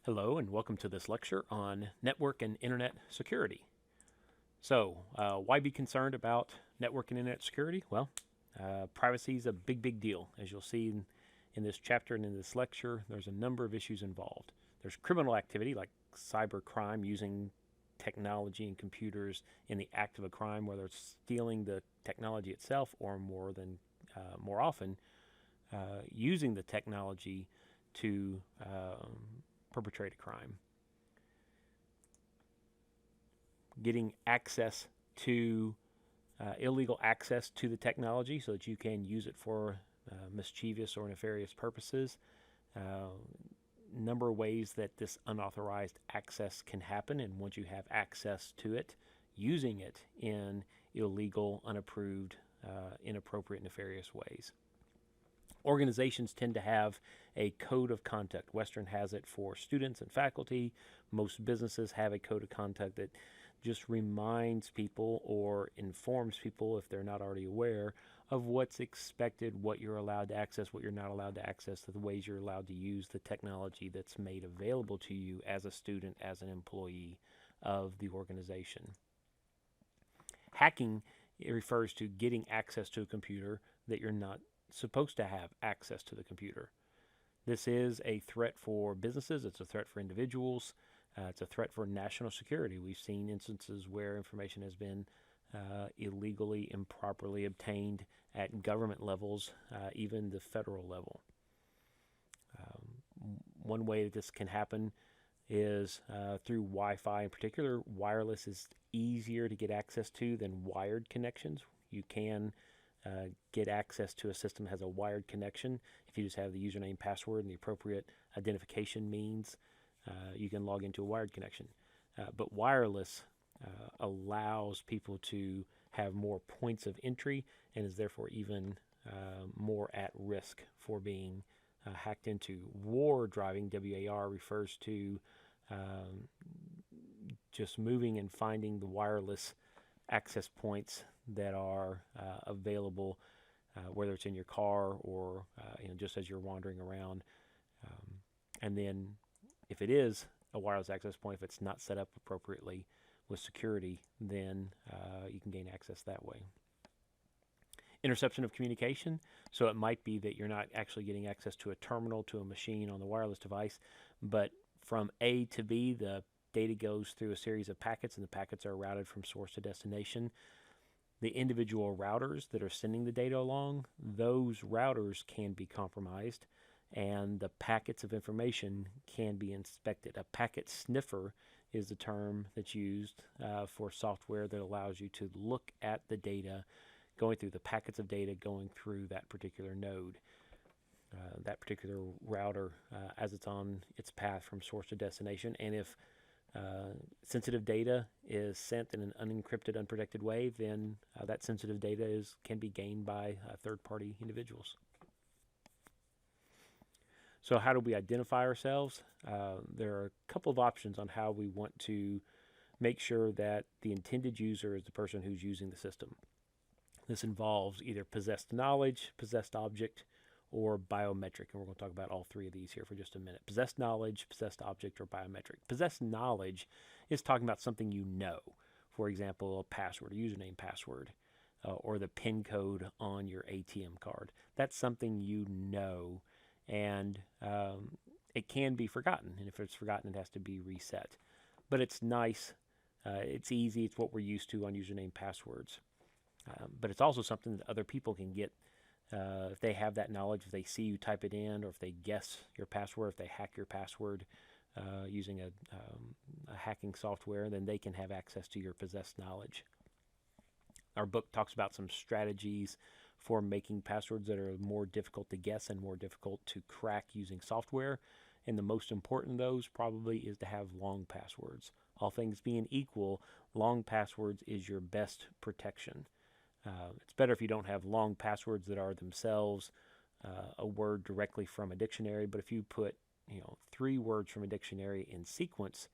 Hello and welcome to this lecture on network and internet security. So, why be concerned about network and internet security? Well, privacy is a big deal. As you'll see in this chapter and in this lecture, there's a number of issues involved. There's criminal activity like cyber crime using technology and computers in the act of a crime, whether it's stealing the technology itself or more often, using the technology to perpetrate a crime. Getting access to illegal access to the technology so that you can use it for mischievous or nefarious purposes. Number of ways that this unauthorized access can happen, and once you have access to it, using it in illegal, unapproved, inappropriate, nefarious ways. Organizations tend to have a code of conduct. Western has it for students and faculty. Most businesses have a code of conduct that just reminds people or informs people, if they're not already aware, of what's expected, what you're allowed to access, what you're not allowed to access, the ways you're allowed to use the technology that's made available to you as a student, as an employee of the organization. Hacking, it refers to getting access to a computer that you're not supposed to have access to the computer. This is a threat for businesses, it's a threat for individuals, it's a threat for national security. We've seen instances where information has been illegally, improperly obtained at government levels, even the federal level. One way that this can happen is through Wi-Fi in particular. Wireless is easier to get access to than wired connections. You can get access to a system that has a wired connection. If you just have the username, password, and the appropriate identification means, you can log into a wired connection. But wireless allows people to have more points of entry and is therefore even more at risk for being hacked into. War driving, WAR, refers to just moving and finding the wireless access points that are available, whether it's in your car or just as you're wandering around. And then if it is a wireless access point, if it's not set up appropriately with security, then you can gain access that way. Interception of communication. So it might be that you're not actually getting access to a terminal, to a machine on the wireless device, but from A to B, the data goes through a series of packets, and the packets are routed from source to destination. The individual routers that are sending the data along, those routers can be compromised, and the packets of information can be inspected. A packet sniffer is the term that's used for software that allows you to look at the data, going through the packets of data going through that particular node. That particular router as it's on its path from source to destination. And if sensitive data is sent in an unencrypted, unprotected way, then that sensitive data can be gained by third-party individuals. So how do we identify ourselves? There are a couple of options on how we want to make sure that the intended user is the person who's using the system. This involves either possessed knowledge, possessed object, or biometric. And we're going to talk about all three of these here for just a minute. Possessed knowledge, possessed object, or biometric. Possessed knowledge is talking about something you know. For example, a password, a username password, or the PIN code on your ATM card. That's something you know, and it can be forgotten. And if it's forgotten, it has to be reset. But it's nice. It's easy. It's what we're used to on username passwords. But it's also something that other people can get if they have that knowledge, if they see you type it in, or if they guess your password, if they hack your password using a hacking software, then they can have access to your possessed knowledge. Our book talks about some strategies for making passwords that are more difficult to guess and more difficult to crack using software. And the most important of those probably is to have long passwords. All things being equal, long passwords is your best protection. It's better if you don't have long passwords that are themselves a word directly from a dictionary, but if you put 3 words from a dictionary in sequence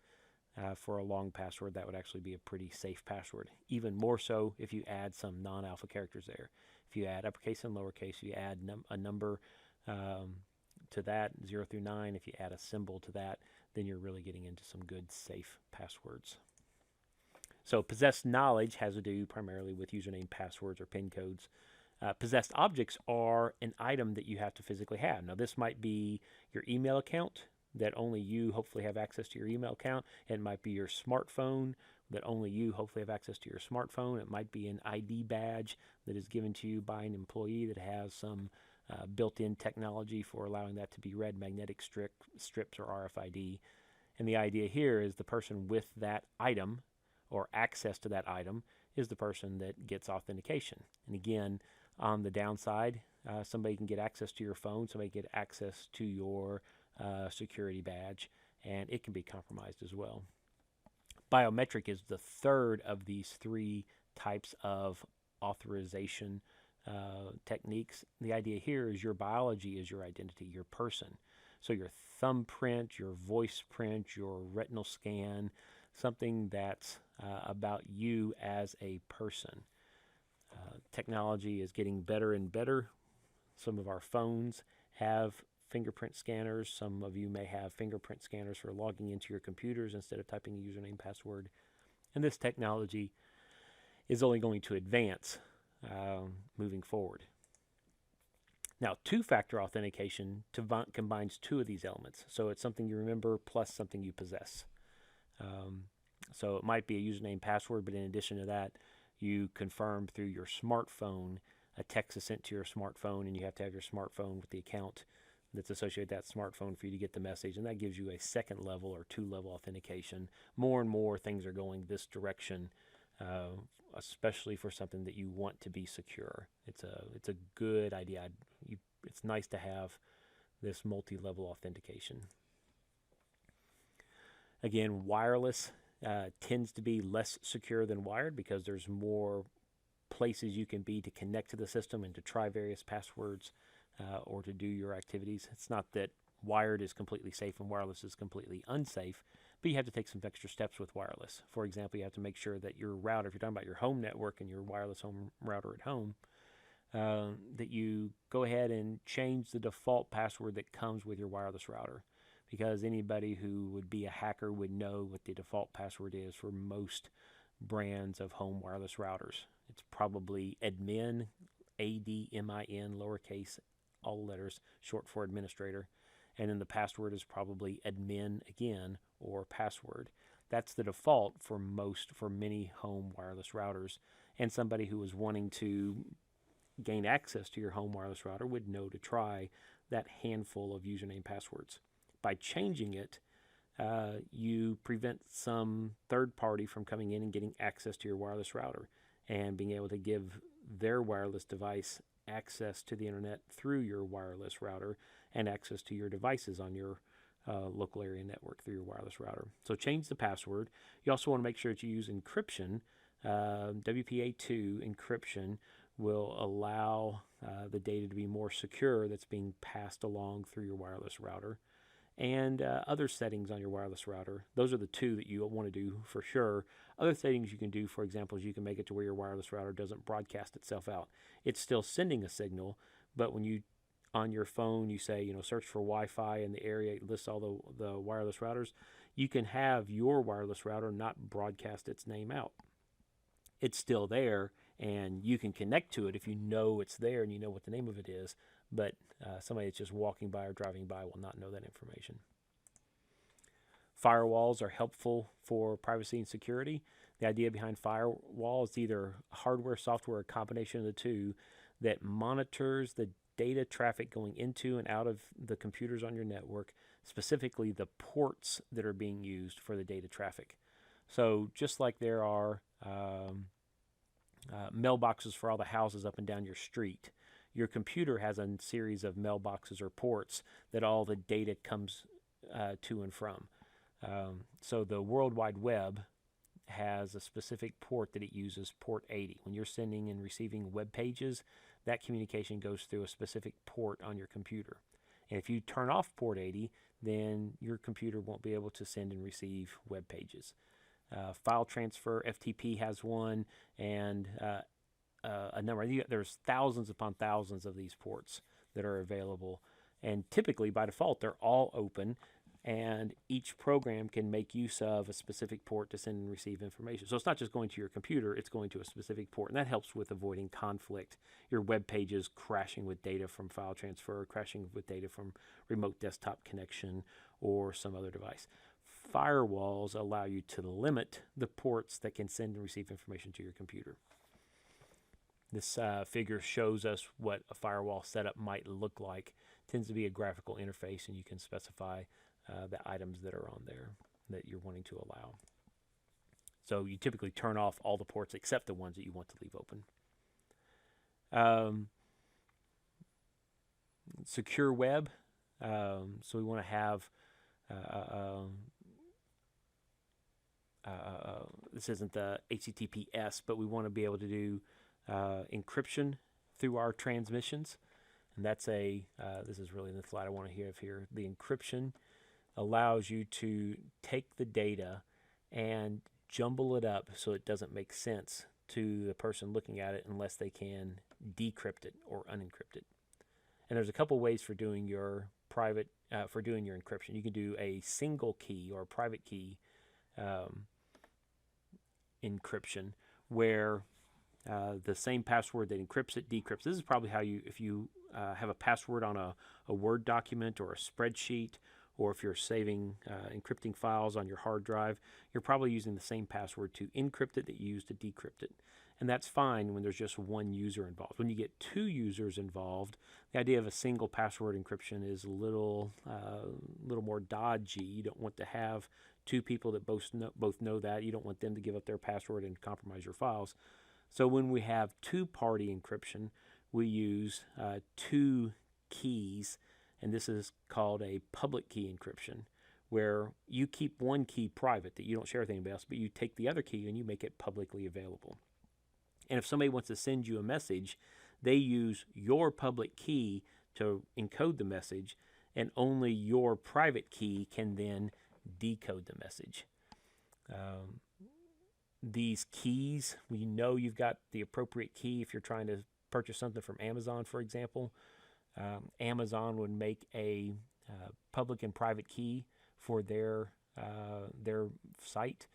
for a long password, that would actually be a pretty safe password. Even more so if you add some non-alpha characters there. If you add uppercase and lowercase, you add a number to that, 0 through 9, if you add a symbol to that, then you're really getting into some good safe passwords. So possessed knowledge has to do primarily with username, passwords, or PIN codes. Possessed objects are an item that you have to physically have. Now, this might be your email account, that only you hopefully have access to your email account. It might be your smartphone, that only you hopefully have access to your smartphone. It might be an ID badge that is given to you by an employee that has some built-in technology for allowing that to be read, magnetic strips or RFID. And the idea here is the person with that item or access to that item is the person that gets authentication. And again, on the downside, somebody can get access to your phone, somebody can get access to your security badge, and it can be compromised as well. Biometric is the third of these three types of authorization techniques. The idea here is your biology is your identity, your person. So your thumbprint, your voice print, your retinal scan, something that's about you as a person. Technology is getting better and better. Some of our phones have fingerprint scanners. Some of you may have fingerprint scanners for logging into your computers instead of typing a username, password. And this technology is only going to advance moving forward. Now, two-factor authentication combines two of these elements. So it's something you remember plus something you possess. So it might be a username, password, but in addition to that, you confirm through your smartphone. A text is sent to your smartphone, and you have to have your smartphone with the account that's associated with that smartphone for you to get the message, and that gives you a second level or two-level authentication. More and more things are going this direction, especially for something that you want to be secure. It's a good idea. It's nice to have this multi-level authentication. Again, wireless tends to be less secure than wired because there's more places you can be to connect to the system and to try various passwords or to do your activities. It's not that wired is completely safe and wireless is completely unsafe, but you have to take some extra steps with wireless. For example, you have to make sure that your router, if you're talking about your home network and your wireless home router at home, that you go ahead and change the default password that comes with your wireless router, because anybody who would be a hacker would know what the default password is for most brands of home wireless routers. It's probably admin, ADMIN, lowercase, all letters, short for administrator. And then the password is probably admin again, or password. That's the default for many home wireless routers. And somebody who is wanting to gain access to your home wireless router would know to try that handful of username passwords. By changing it, you prevent some third party from coming in and getting access to your wireless router and being able to give their wireless device access to the internet through your wireless router and access to your devices on your local area network through your wireless router. So change the password. You also want to make sure that you use encryption. WPA2 encryption will allow the data to be more secure that's being passed along through your wireless router. And other settings on your wireless router. Those are the two that you want to do for sure. Other settings you can do, for example, is you can make it to where your wireless router doesn't broadcast itself out. It's still sending a signal, but when you, on your phone, you say, search for Wi-Fi in the area, it lists all the wireless routers, you can have your wireless router not broadcast its name out. It's still there, and you can connect to it if you know it's there and you know what the name of it is, but somebody that's just walking by or driving by will not know that information. Firewalls are helpful for privacy and security. The idea behind firewalls is either hardware, software, or a combination of the two that monitors the data traffic going into and out of the computers on your network, specifically the ports that are being used for the data traffic. So just like there are mailboxes for all the houses up and down your street, your computer has a series of mailboxes or ports that all the data comes to and from. So the World Wide Web has a specific port that it uses, port 80. When you're sending and receiving web pages, that communication goes through a specific port on your computer. And if you turn off port 80, then your computer won't be able to send and receive web pages. File transfer, FTP has one, and a number. There's thousands upon thousands of these ports that are available, And typically, by default, they're all open, and each program can make use of a specific port to send and receive information. So it's not just going to your computer, it's going to a specific port, and that helps with avoiding conflict. Your web pages crashing with data from file transfer, crashing with data from remote desktop connection, or some other device. Firewalls allow you to limit the ports that can send and receive information to your computer. This figure shows us what a firewall setup might look like. It tends to be a graphical interface, and you can specify the items that are on there that you're wanting to allow. So you typically turn off all the ports except the ones that you want to leave open. Secure web. So we want to have this isn't the HTTPS, but we want to be able to do encryption through our transmissions. And that's this is really the slide I want to have here. The encryption allows you to take the data and jumble it up so it doesn't make sense to the person looking at it unless they can decrypt it or unencrypt it. And there's a couple ways for doing your encryption. You can do a single key or a private key encryption where the same password that encrypts it decrypts. This is probably how if you have a password on a Word document or a spreadsheet, or if you're saving encrypting files on your hard drive, you're probably using the same password to encrypt it that you use to decrypt it. And that's fine when there's just one user involved. When you get two users involved, the idea of a single password encryption is a little more dodgy. You don't want to have two people that both know that. You don't want them to give up their password and compromise your files. So when we have two-party encryption, we use two keys, and this is called a public key encryption, where you keep one key private that you don't share with anybody else, but you take the other key and you make it publicly available. And if somebody wants to send you a message, they use your public key to encode the message, and only your private key can then decode the message. These keys, we know you've got the appropriate key if you're trying to purchase something from Amazon, for example. Amazon would make a public and private key for their site.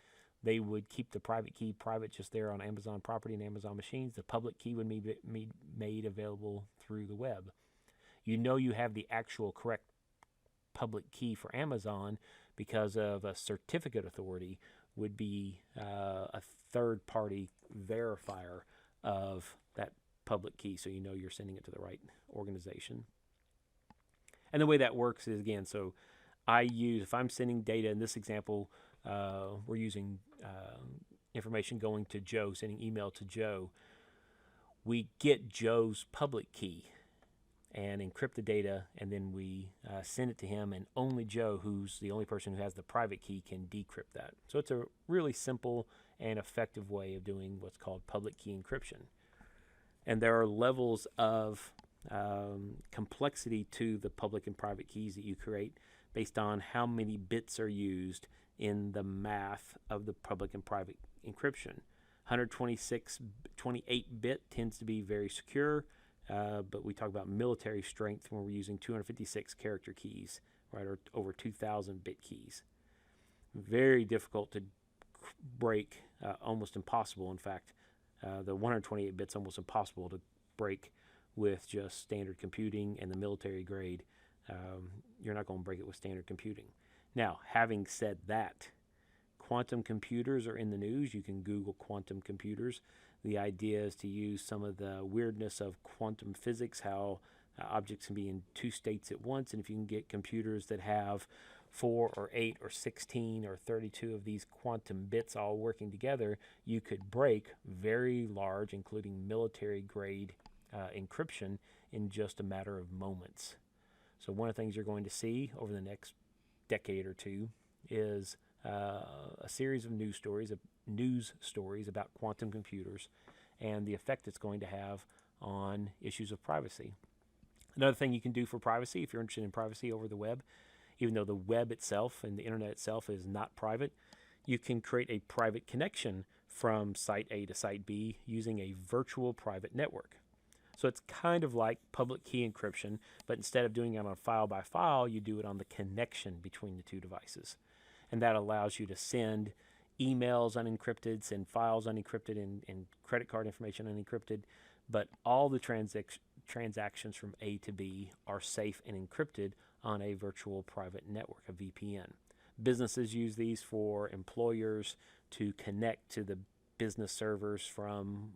They would keep the private key private just there on Amazon property and Amazon machines. The public key would be made available through the web. You know you have the actual correct public key for Amazon because of a certificate authority would be a third-party verifier of that public key, so you know you're sending it to the right organization. And the way that works is, again, so if I'm sending data, in this example, we're using information going to Joe, sending email to Joe. We get Joe's public key and encrypt the data, and then we send it to him, and only Joe, who's the only person who has the private key, can decrypt that. So it's a really simple and effective way of doing what's called public key encryption. And there are levels of complexity to the public and private keys that you create based on how many bits are used in the math of the public and private encryption. 128-bit tends to be very secure, but we talk about military strength when we're using 256 character keys, right, or over 2,000 bit keys. Very difficult to break, almost impossible. In fact, the 128 bits almost impossible to break with just standard computing, and the military grade, you're not going to break it with standard computing. Now, having said that, quantum computers are in the news. You can Google quantum computers. The idea is to use some of the weirdness of quantum physics, how objects can be in two states at once, and if you can get computers that have 4 or 8 or 16 or 32 of these quantum bits all working together, you could break very large, including military-grade encryption in just a matter of moments. So one of the things you're going to see over the next decade or two is a series of news stories about quantum computers and the effect it's going to have on issues of privacy. Another thing you can do for privacy, if you're interested in privacy over the web, even though the web itself and the internet itself is not private, you can create a private connection from site A to site B using a virtual private network. So it's kind of like public key encryption, but instead of doing it on file by file, you do it on the connection between the two devices. And that allows you to send emails unencrypted, send files unencrypted, and credit card information unencrypted, but all the transactions from A to B are safe and encrypted on a virtual private network, a VPN. Businesses use these for employers to connect to the business servers from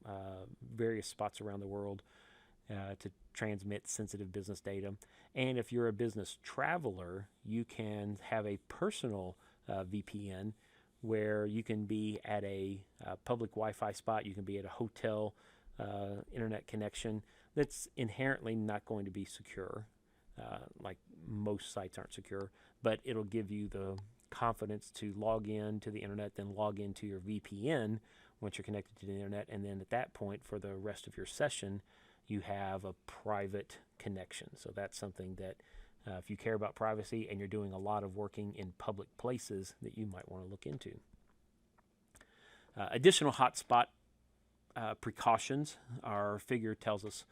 various spots around the world to transmit sensitive business data. And if you're a business traveler, you can have a personal VPN where you can be at a public Wi-Fi spot, you can be at a hotel internet connection that's inherently not going to be secure, like most sites aren't secure, but it'll give you the confidence to log in to the internet, then log into your VPN once you're connected to the internet, and then at that point, for the rest of your session, you have a private connection. So that's something that if you care about privacy and you're doing a lot of working in public places, that you might want to look into. Additional hotspot precautions. Our figure tells us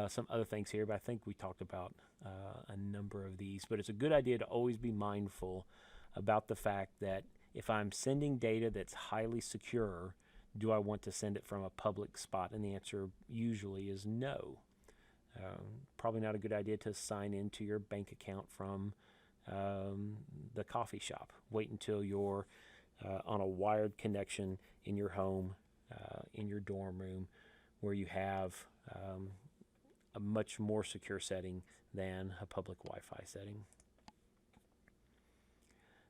some other things here, but I think we talked about a number of these. But it's a good idea to always be mindful about the fact that if I'm sending data that's highly secure, do I want to send it from a public spot? And the answer usually is no. Probably not a good idea to sign into your bank account from the coffee shop. Wait until you're on a wired connection in your home, in your dorm room, where you have a much more secure setting than a public Wi-Fi setting.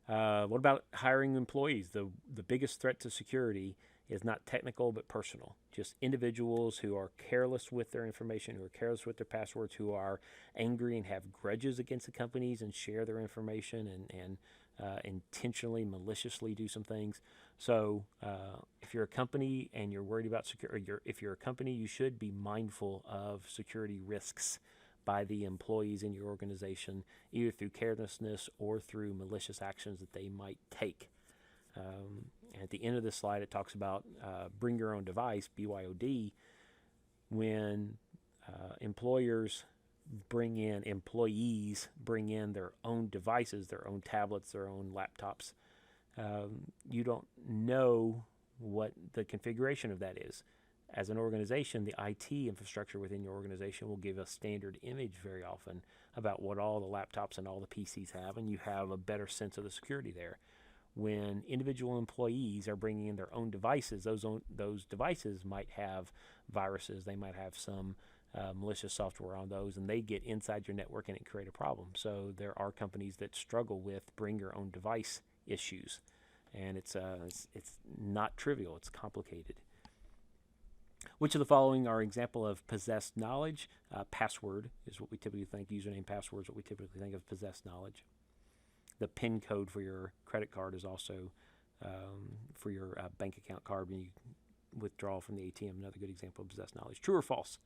What about hiring employees? The biggest threat to security is not technical but personal. Just individuals who are careless with their information, who are careless with their passwords, who are angry and have grudges against the companies and share their information and intentionally, maliciously do some things. So if you're a company and you're worried about security, if you're a company, you should be mindful of security risks by the employees in your organization, either through carelessness or through malicious actions that they might take. At the end of this slide, it talks about bring your own device, BYOD, when employees bring in their own devices, their own tablets, their own laptops. You don't know what the configuration of that is. As an organization, the IT infrastructure within your organization will give a standard image very often about what all the laptops and all the PCs have, and you have a better sense of the security there. When individual employees are bringing in their own devices, those devices might have viruses, they might have some malicious software on those, and they get inside your network and it create a problem. So there are companies that struggle with bring your own device issues, and it's not trivial, it's complicated. Which of the following are example of possessed knowledge? Password is what we typically think, username, password is what we typically think of possessed knowledge. The PIN code for your credit card is also for your bank account card when you withdraw from the ATM, another good example of possessed knowledge. True or false?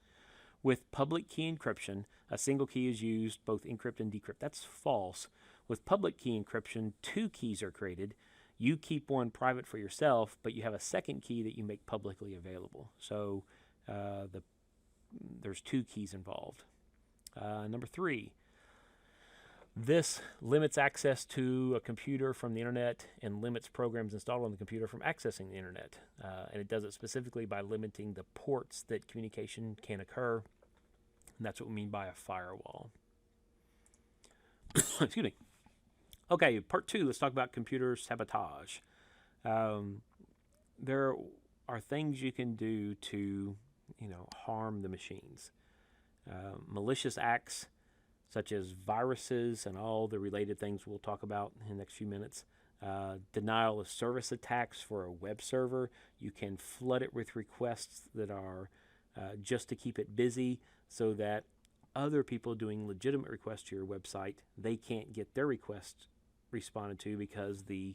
With public key encryption, a single key is used, both encrypt and decrypt. That's false. With public key encryption, two keys are created. You keep one private for yourself, but you have a second key that you make publicly available. So there's two keys involved. Number 3, this limits access to a computer from the internet and limits programs installed on the computer from accessing the internet. And it does it specifically by limiting the ports that communication can occur. And that's what we mean by a firewall. Excuse me. Okay, part 2, let's talk about computer sabotage. There are things you can do to, harm the machines. Malicious acts such as viruses and all the related things we'll talk about in the next few minutes. Denial of service attacks for a web server. You can flood it with requests that are just to keep it busy so that other people doing legitimate requests to your website, they can't get their requests responded to because the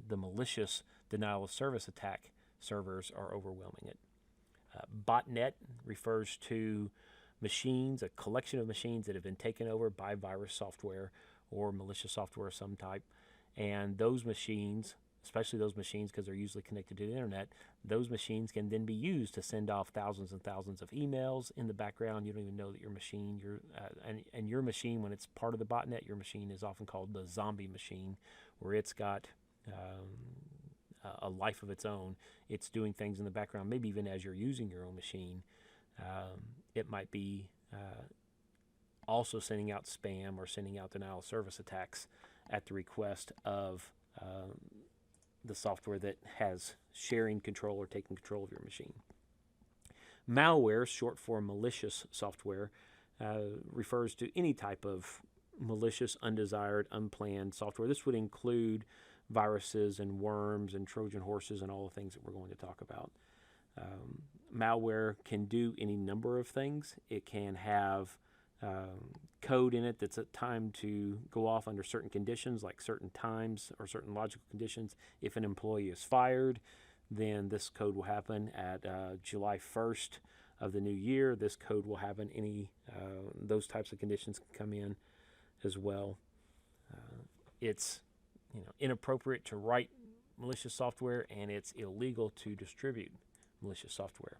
malicious denial of service attack servers are overwhelming it. Botnet refers to machines, a collection of machines that have been taken over by virus software or malicious software of some type, and those machines especially those machines because they're usually connected to the internet. Those machines can then be used to send off thousands and thousands of emails in the background. You don't even know that your machine, and your machine, when it's part of the botnet, your machine is often called the zombie machine, where it's got a life of its own. It's doing things in the background, maybe even as you're using your own machine. It might be also sending out spam or sending out denial of service attacks at the request of the software that has sharing control or taking control of your machine. Malware, short for malicious software, refers to any type of malicious, undesired, unplanned software. This would include viruses and worms and Trojan horses and all the things that we're going to talk about. Malware can do any number of things. It can have code in it that's timed to go off under certain conditions, like certain times or certain logical conditions. If an employee is fired, then this code will happen at July 1st of the new year. This code will happen those types of conditions can come in as well. It's inappropriate to write malicious software, and it's illegal to distribute malicious software.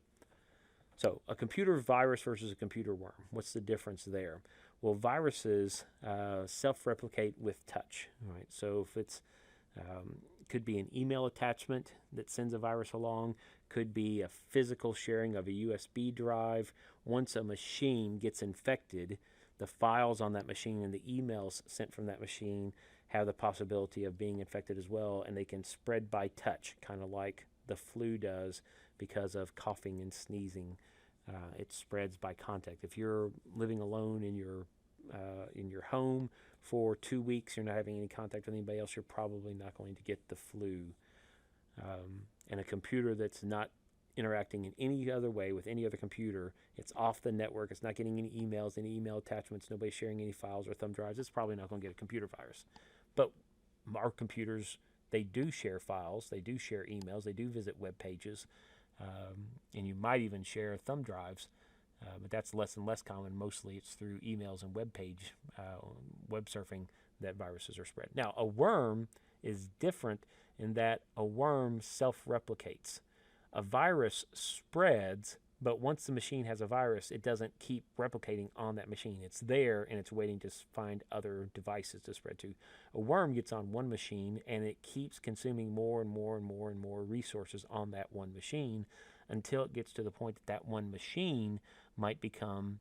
So a computer virus versus a computer worm. What's the difference there? Well, viruses self-replicate with touch. Right? So if it's could be an email attachment that sends a virus along, could be a physical sharing of a USB drive. Once a machine gets infected, the files on that machine and the emails sent from that machine have the possibility of being infected as well, and they can spread by touch, kind of like the flu does because of coughing and sneezing. It spreads by contact. If you're living alone in your home for 2 weeks, you're not having any contact with anybody else, you're probably not going to get the flu. And a computer that's not interacting in any other way with any other computer, it's off the network, it's not getting any emails, any email attachments, nobody's sharing any files or thumb drives, it's probably not going to get a computer virus. But our computers, they do share files, they do share emails, they do visit web pages, and you might even share thumb drives, but that's less and less common. Mostly it's through emails and web surfing that viruses are spread. Now, a worm is different in that a worm self-replicates. A virus spreads, but once the machine has a virus, it doesn't keep replicating on that machine. It's there, and it's waiting to find other devices to spread to. A worm gets on one machine, and it keeps consuming more and more and more and more resources on that one machine until it gets to the point that that one machine might become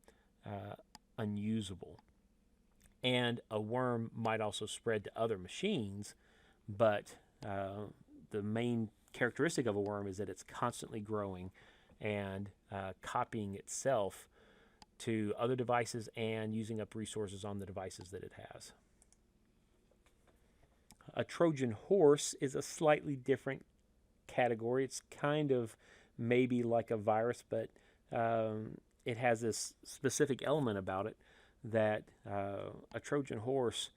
unusable. And a worm might also spread to other machines, but the main characteristic of a worm is that it's constantly growing and copying itself to other devices and using up resources on the devices that it has. A Trojan horse is a slightly different category. It's kind of maybe like a virus, but it has this specific element about it that a Trojan horse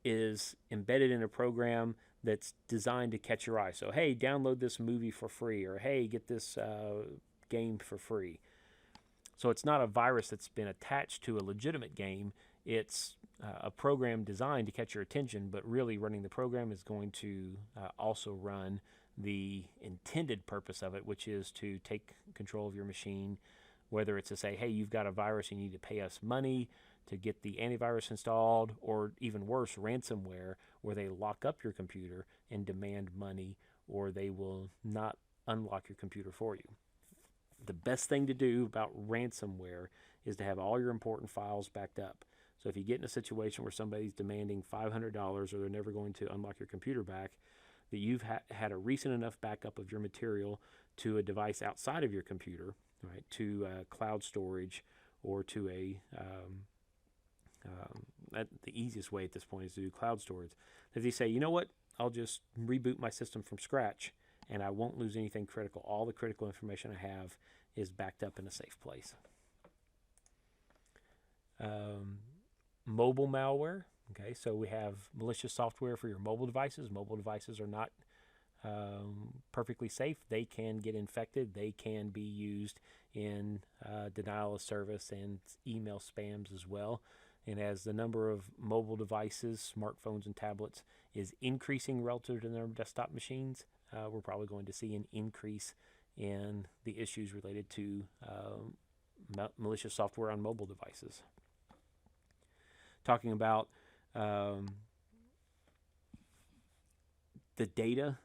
is embedded in a program that's designed to catch your eye. So, hey, download this movie for free, or hey, get this game for free. So it's not a virus that's been attached to a legitimate game. It's a program designed to catch your attention, but really running the program is going to also run the intended purpose of it, which is to take control of your machine, whether it's to say, hey, you've got a virus, you need to pay us money to get the antivirus installed, or even worse, ransomware, where they lock up your computer and demand money, or they will not unlock your computer for you. The best thing to do about ransomware is to have all your important files backed up. So if you get in a situation where somebody's demanding $500 or they're never going to unlock your computer back, that you've had a recent enough backup of your material to a device outside of your computer, right, to cloud storage, or to the easiest way at this point is to do cloud storage. If you say, you know what, I'll just reboot my system from scratch and I won't lose anything critical. All the critical information I have is backed up in a safe place. Mobile malware. Okay, so we have malicious software for your mobile devices. Mobile devices are not perfectly safe. They can get infected. They can be used in denial of service and email spams as well. And as the number of mobile devices, smartphones and tablets, is increasing relative to the number of desktop machines, we're probably going to see an increase in the issues related to malicious software on mobile devices. Talking about the data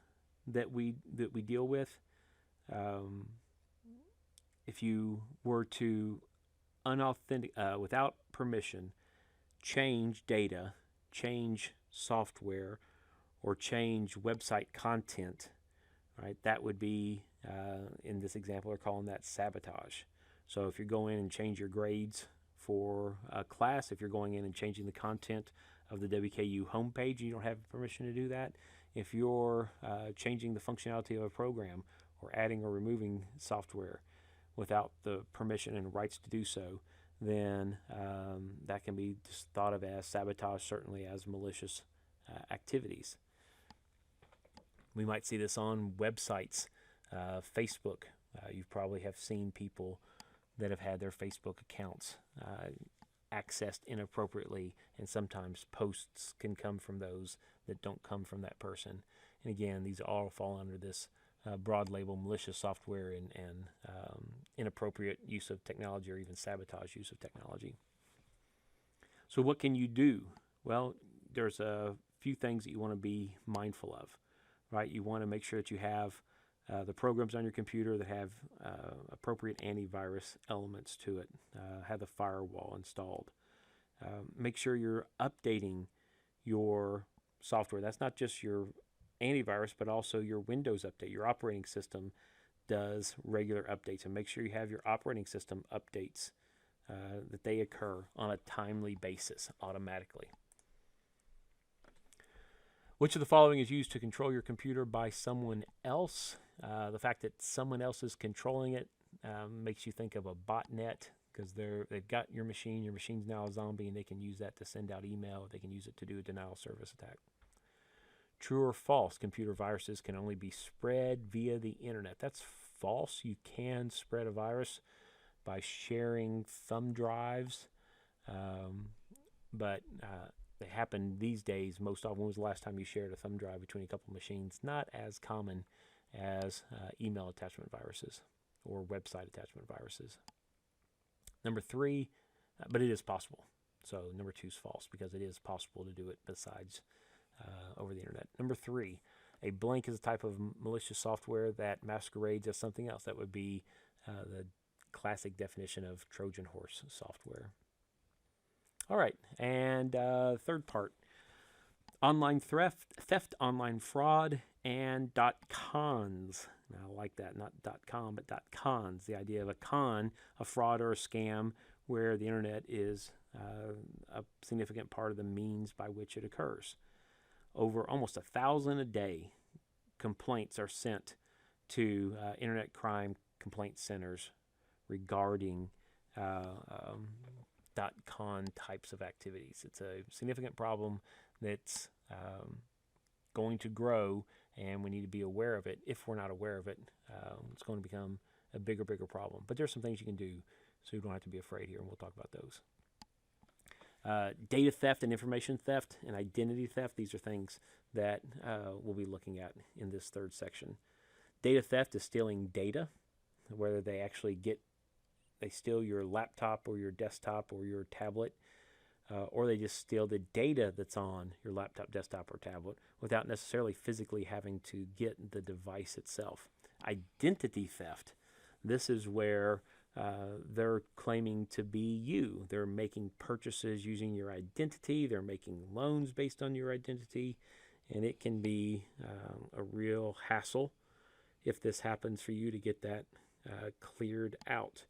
that we deal with, if you were to without permission, change data, change software, or change website content, right? That would be, in this example, we're calling that sabotage. So if you're going in and change your grades for a class, if you're going in and changing the content of the WKU homepage, you don't have permission to do that. If you're changing the functionality of a program or adding or removing software without the permission and rights to do so, then that can be just thought of as sabotage, certainly as malicious activities. We might see this on websites, Facebook. You probably have seen people that have had their Facebook accounts accessed inappropriately, and sometimes posts can come from those that don't come from that person. And again, these all fall under this broad label malicious software and inappropriate use of technology, or even sabotage use of technology. So what can you do? Well, there's a few things that you want to be mindful of, right? You want to make sure that you have the programs on your computer that have appropriate antivirus elements to it, have the firewall installed. Make sure you're updating your software. That's not just your antivirus, but also your Windows update. Your operating system does regular updates, and make sure you have your operating system updates that they occur on a timely basis automatically. Which of the following is used to control your computer by someone else? The fact that someone else is controlling it makes you think of a botnet, because they've got your machine. Your machine's now a zombie, and they can use that to send out email. They can use it to do a denial of service attack. True or false? Computer viruses can only be spread via the internet. That's false. You can spread a virus by sharing thumb drives, but they happen these days most often. When was the last time you shared a thumb drive between a couple machines? Not as common as email attachment viruses or website attachment viruses. Number 3, but it is possible. So number 2 is false, because it is possible to do it besides over the internet. Number 3, a blank is a type of malicious software that masquerades as something else. That would be the classic definition of Trojan horse software. All right, and third part, online theft, online fraud, and .cons. Now, I like that, not .com, but .cons, the idea of a con, a fraud or a scam, where the internet is a significant part of the means by which it occurs. Over almost 1,000 a day complaints are sent to internet crime complaint centers regarding .con types of activities. It's a significant problem that's going to grow, and we need to be aware of it. If we're not aware of it, it's going to become a bigger problem. But there's some things you can do so you don't have to be afraid here, and we'll talk about those. Data theft and information theft and identity theft, these are things that we'll be looking at in this third section. Data theft is stealing data, whether they steal your laptop or your desktop or your tablet, or they just steal the data that's on your laptop, desktop, or tablet without necessarily physically having to get the device itself. Identity theft, this is where they're claiming to be you. They're making purchases using your identity. They're making loans based on your identity, and it can be a real hassle if this happens for you to get that cleared out.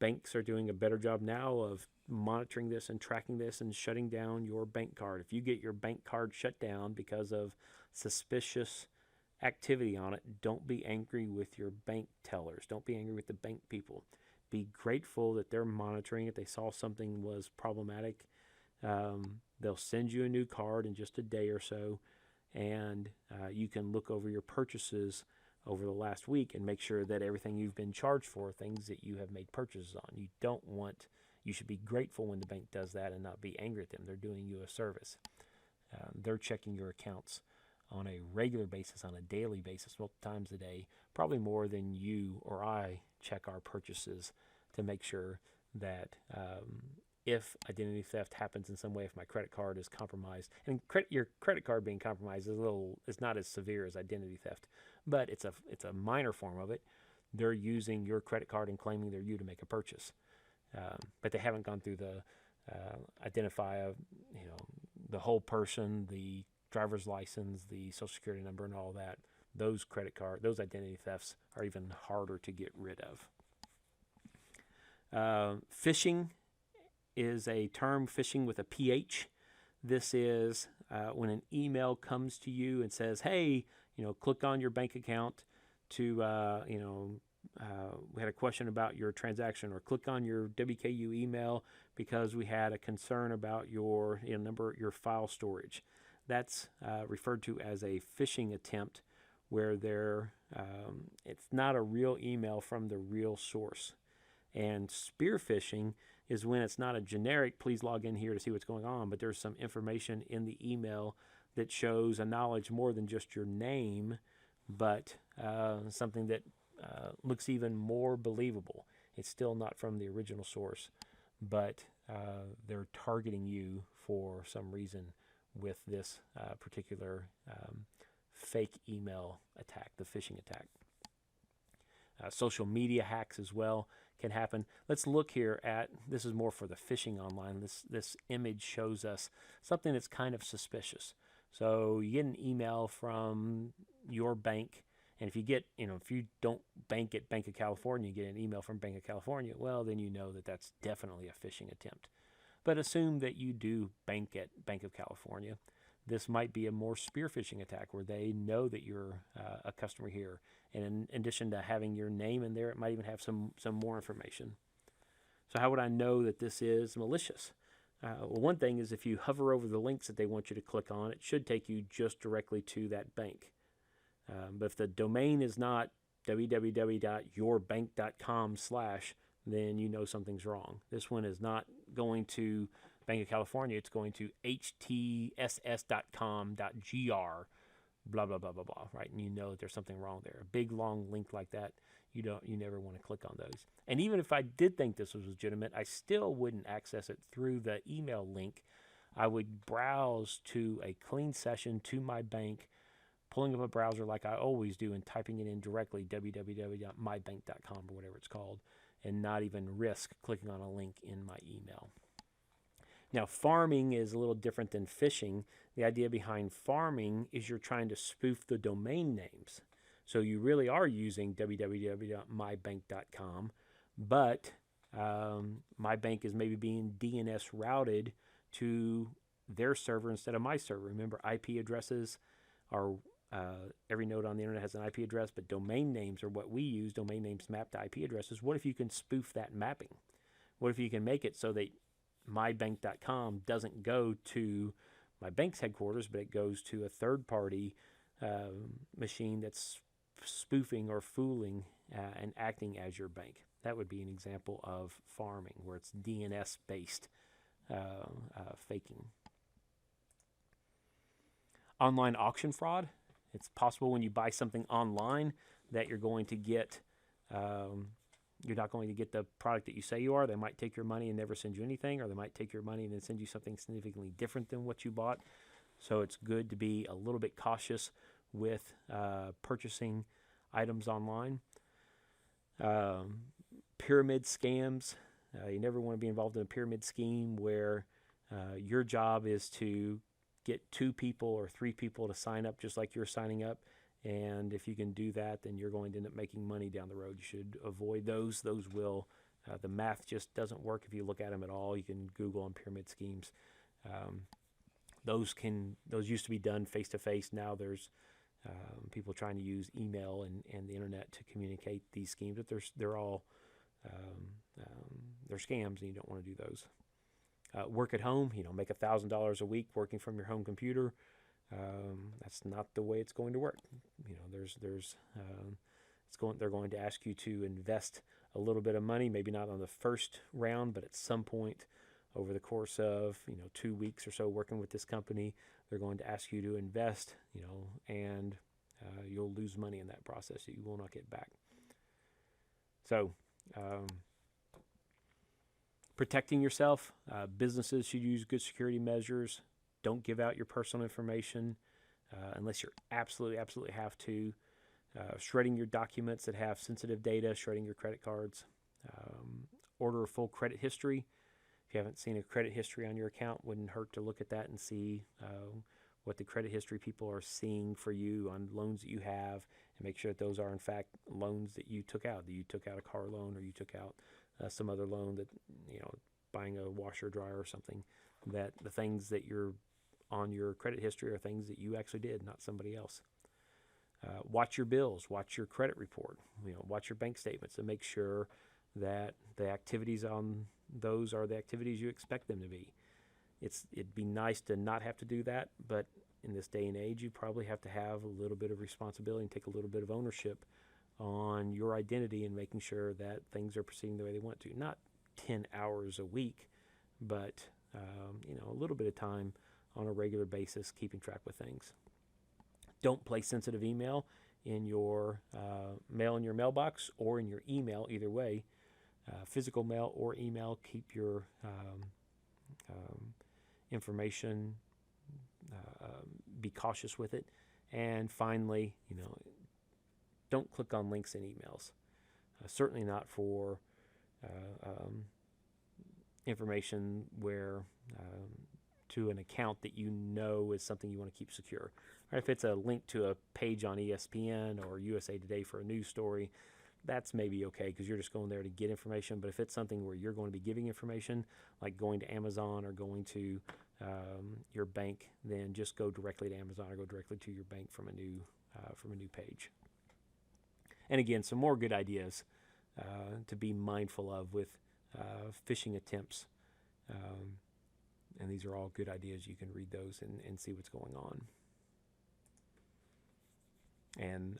Banks are doing a better job now of monitoring this and tracking this and shutting down your bank card. If you get your bank card shut down because of suspicious activity on it, don't be angry with your bank tellers. Don't be angry with the bank people. Be grateful that they're monitoring it. They saw something was problematic. They'll send you a new card in just a day or so, and you can look over your purchases over the last week and make sure that everything you've been charged for, things that you have made purchases on. You should be grateful when the bank does that and not be angry at them. They're doing you a service. They're checking your accounts on a regular basis, on a daily basis, multiple times a day, probably more than you or I check our purchases to make sure that if identity theft happens in some way, if my credit card is compromised, and your credit card being compromised is not as severe as identity theft, but it's a minor form of it. They're using your credit card and claiming they're you to make a purchase, but they haven't gone through the identify the whole person, the driver's license, the social security number, and all that. Those identity thefts are even harder to get rid of. Phishing is a term, phishing with a PH. This is when an email comes to you and says, hey, click on your bank account to, we had a question about your transaction, or click on your WKU email because we had a concern about your your file storage. That's referred to as a phishing attempt, where it's not a real email from the real source. And spear phishing is when it's not a generic, please log in here to see what's going on, but there's some information in the email that shows a knowledge more than just your name, but something that looks even more believable. It's still not from the original source, but they're targeting you for some reason with this particular fake email attack, the phishing attack. Social media hacks as well can happen. Let's look here at, this is more for the phishing online. This image shows us something that's kind of suspicious. So you get an email from your bank, and if you don't bank at Bank of California, you get an email from Bank of California, well, then you know that that's definitely a phishing attempt. But assume that you do bank at Bank of California. This might be a more spear phishing attack where they know that you're a customer here. And in addition to having your name in there, it might even have some more information. So how would I know that this is malicious? Well, one thing is if you hover over the links that they want you to click on, it should take you just directly to that bank. But if the domain is not www.yourbank.com/, then you know something's wrong. This one is not going to Bank of California. It's going to htss.com.gr, blah, blah, blah, blah, blah, right? And you know that there's something wrong there. A big, long link like that, you never want to click on those. And even if I did think this was legitimate, I still wouldn't access it through the email link. I would browse to a clean session to my bank, pulling up a browser like I always do and typing it in directly, www.mybank.com or whatever it's called, and not even risk clicking on a link in my email. Now, farming is a little different than phishing. The idea behind farming is you're trying to spoof the domain names. So you really are using www.mybank.com, but my bank is maybe being DNS routed to their server instead of my server. Remember, IP addresses are, every node on the internet has an IP address, but domain names are what we use. Domain names map to IP addresses. What if you can spoof that mapping? What if you can make it so that mybank.com doesn't go to my bank's headquarters, but it goes to a third-party machine that's spoofing or fooling and acting as your bank? That would be an example of farming, where it's DNS-based faking. Online auction fraud. It's possible when you buy something online that you're going to get you're not going to get the product that you say you are. They might take your money and never send you anything, or they might take your money and then send you something significantly different than what you bought. So it's good to be a little bit cautious with purchasing items online. Pyramid scams. You never want to be involved in a pyramid scheme where your job is to get 2 people or 3 people to sign up just like you're signing up. And if you can do that, then you're going to end up making money down the road. You should avoid those. Those will, the math just doesn't work if you look at them at all. You can Google on pyramid schemes. Those used to be done face-to-face. Now there's people trying to use email and the internet to communicate these schemes, but they're all they're scams, and you don't want to do those. Work at home, make $1,000 a week working from your home computer. That's not the way it's going to work. They're going to ask you to invest a little bit of money, maybe not on the first round, but at some point over the course of 2 weeks or so working with this company, they're going to ask you to invest, and you'll lose money in that process that you will not get back. So protecting yourself, businesses should use good security measures. Don't give out your personal information unless you absolutely have to. Shredding your documents that have sensitive data, shredding your credit cards. Order a full credit history. If you haven't seen a credit history on your account, wouldn't hurt to look at that and see what the credit history people are seeing for you on loans that you have, and make sure that those are in fact loans that you took out. That you took out a car loan, or you took out some other loan, that buying a washer or dryer or something. That the things that you're on your credit history are things that you actually did, not somebody else. Watch your bills, watch your credit report, watch your bank statements, and make sure that the activities on those are the activities you expect them to be. It'd be nice to not have to do that, but in this day and age, you probably have to have a little bit of responsibility and take a little bit of ownership on your identity and making sure that things are proceeding the way they want to. Not 10 hours a week, but a little bit of time on a regular basis, keeping track with things. Don't place sensitive email in your mail in your mailbox or in your email, either way. Physical mail or email, keep your information, be cautious with it. And finally, don't click on links in emails. Certainly not for information where to an account that is something you want to keep secure. Or if it's a link to a page on ESPN or USA Today for a news story, that's maybe okay because you're just going there to get information. But if it's something where you're going to be giving information, like going to Amazon or going to your bank, then just go directly to Amazon or go directly to your bank from a new page. And again, some more good ideas to be mindful of with phishing attempts. And these are all good ideas. You can read those and see what's going on. And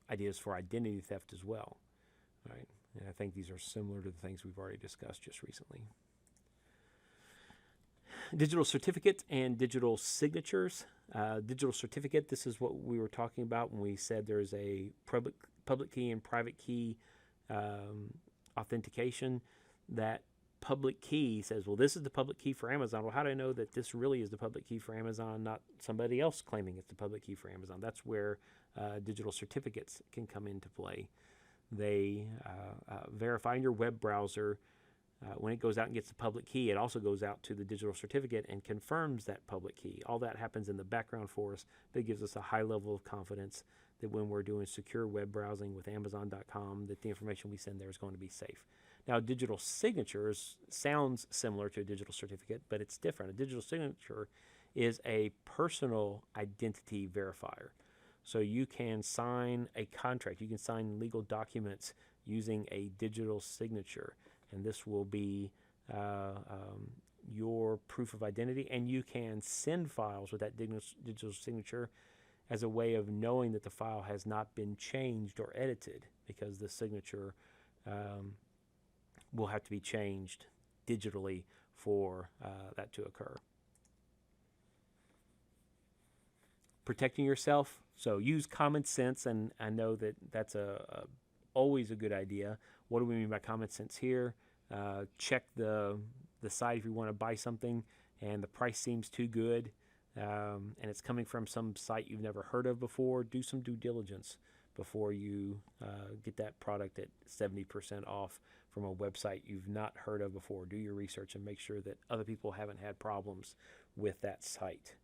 ideas for identity theft as well, right? And I think these are similar to the things we've already discussed just recently. Digital certificate and digital signatures. Digital certificate, this is what we were talking about when we said there's a public key and private key authentication. That public key says, well, this is the public key for Amazon. Well, how do I know that this really is the public key for Amazon, not somebody else claiming it's the public key for Amazon? That's where digital certificates can come into play. They verify in your web browser. When it goes out and gets the public key, it also goes out to the digital certificate and confirms that public key. All that happens in the background for us, but it gives us a high level of confidence that when we're doing secure web browsing with Amazon.com, that the information we send there is going to be safe. Now, digital signatures sounds similar to a digital certificate, but it's different. A digital signature is a personal identity verifier. So you can sign a contract, you can sign legal documents using a digital signature, and this will be your proof of identity, and you can send files with that digital signature as a way of knowing that the file has not been changed or edited, because the signature will have to be changed digitally for that to occur. Protecting yourself, so use common sense, and I know that that's always a good idea. What do we mean by common sense here? Check the site if you want to buy something and the price seems too good, and it's coming from some site you've never heard of before. Do some due diligence before you get that product at 70% off from a website you've not heard of before. Do your research and make sure that other people haven't had problems with that site.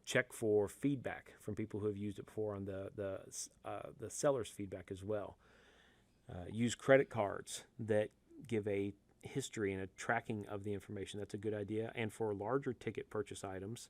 Check for feedback from people who have used it before on the seller's feedback as well. Use credit cards that give a history and a tracking of the information. That's a good idea. And for larger ticket purchase items,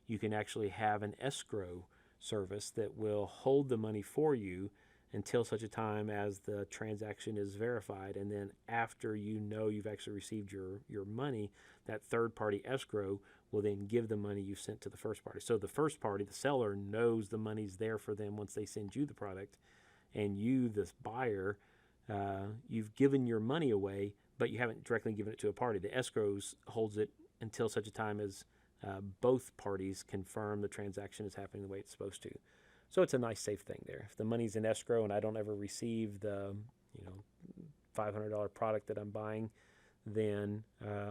you can actually have an escrow service that will hold the money for you until such a time as the transaction is verified. And then after you know you've actually received your money, that third-party escrow will then give the money you sent to the first party. So the first party, the seller, knows the money's there for them once they send you the product, and you, this buyer, you've given your money away, but you haven't directly given it to a party. The escrows holds it until such a time as both parties confirm the transaction is happening the way it's supposed to. So it's a nice, safe thing there. If the money's in escrow and I don't ever receive the $500 product that I'm buying, then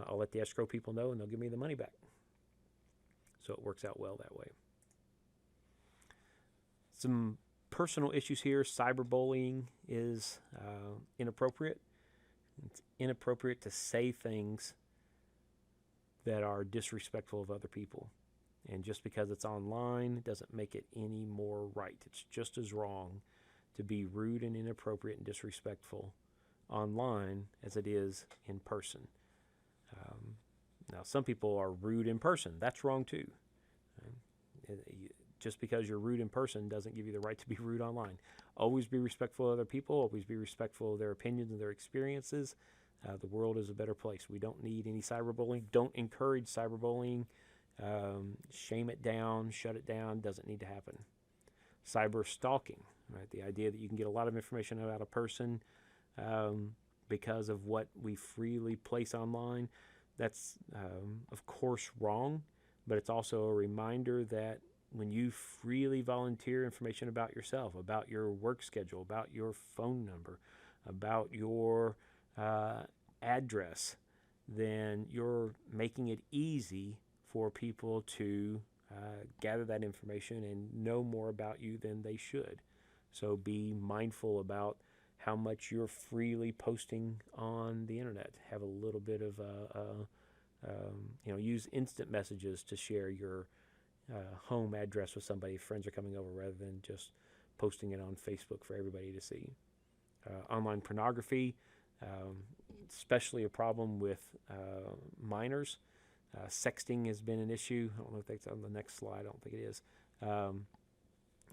I'll let the escrow people know and they'll give me the money back. So it works out well that way. Some personal issues here. Cyberbullying is inappropriate. It's inappropriate to say things that are disrespectful of other people. And just because it's online doesn't make it any more right. It's just as wrong to be rude and inappropriate and disrespectful online as it is in person. Now, some people are rude in person. That's wrong too. Just because you're rude in person doesn't give you the right to be rude online. Always be respectful of other people. Always be respectful of their opinions and their experiences. The world is a better place. We don't need any cyberbullying. Don't encourage cyberbullying. Shame it down, shut it down. Doesn't need to happen. Cyber stalking, right? The idea that you can get a lot of information about a person because of what we freely place online. That's, of course, wrong, but it's also a reminder that when you freely volunteer information about yourself, about your work schedule, about your phone number, about your address, then you're making it easy for people to gather that information and know more about you than they should. So be mindful about how much you're freely posting on the internet. Have a little bit of, use instant messages to share your home address with somebody if friends are coming over, rather than just posting it on Facebook for everybody to see. Online pornography, especially a problem with minors. Sexting has been an issue. I don't know if that's on the next slide. I don't think it is.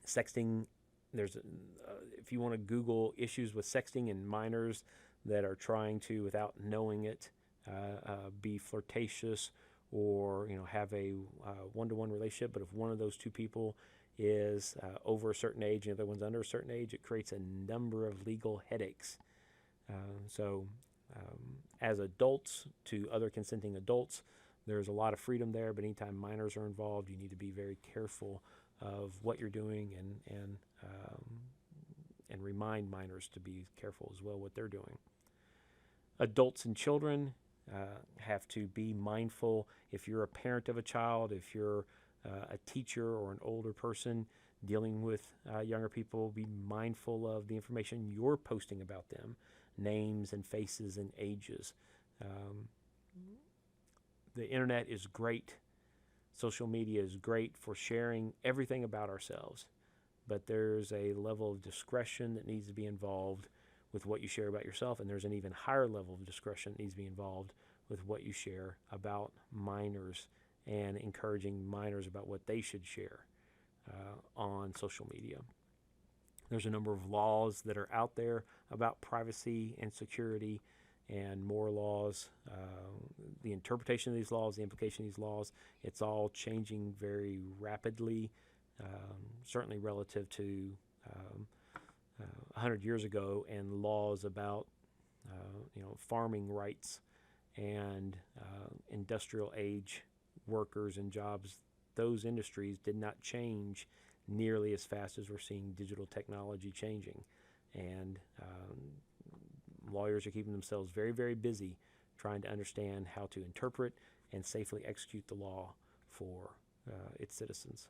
Sexting, if you want to Google issues with sexting and minors that are trying to, without knowing it, be flirtatious or have a one-to-one relationship, but if one of those two people is over a certain age and the other one's under a certain age, it creates a number of legal headaches. As adults to other consenting adults, there's a lot of freedom there, but anytime minors are involved, you need to be very careful of what you're doing and remind minors to be careful as well what they're doing. Adults and children have to be mindful. If you're a parent of a child, if you're a teacher or an older person dealing with younger people, be mindful of the information you're posting about them, names and faces and ages. The internet is great. Social media is great for sharing everything about ourselves, but there's a level of discretion that needs to be involved with what you share about yourself, and there's an even higher level of discretion that needs to be involved with what you share about minors and encouraging minors about what they should share on social media. There's a number of laws that are out there about privacy and security, and more laws. The interpretation of these laws, the implication of these laws, it's all changing very rapidly, certainly relative to 100 years ago, and laws about farming rights and industrial age workers and jobs. Those industries did not change nearly as fast as we're seeing digital technology changing, and lawyers are keeping themselves very, very busy trying to understand how to interpret and safely execute the law for its citizens.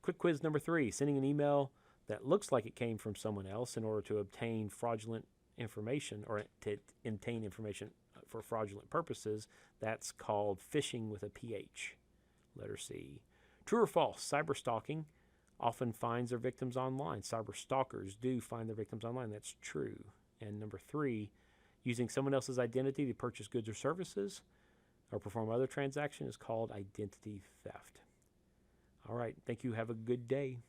Quick quiz number 3, sending an email that looks like it came from someone else in order to obtain fraudulent information or to obtain information for fraudulent purposes. That's called phishing with a PH. Letter C. True or false? Cyber stalking often finds their victims online. Cyber stalkers do find their victims online. That's true. And number 3, using someone else's identity to purchase goods or services or perform other transactions is called identity theft. All right. Thank you. Have a good day.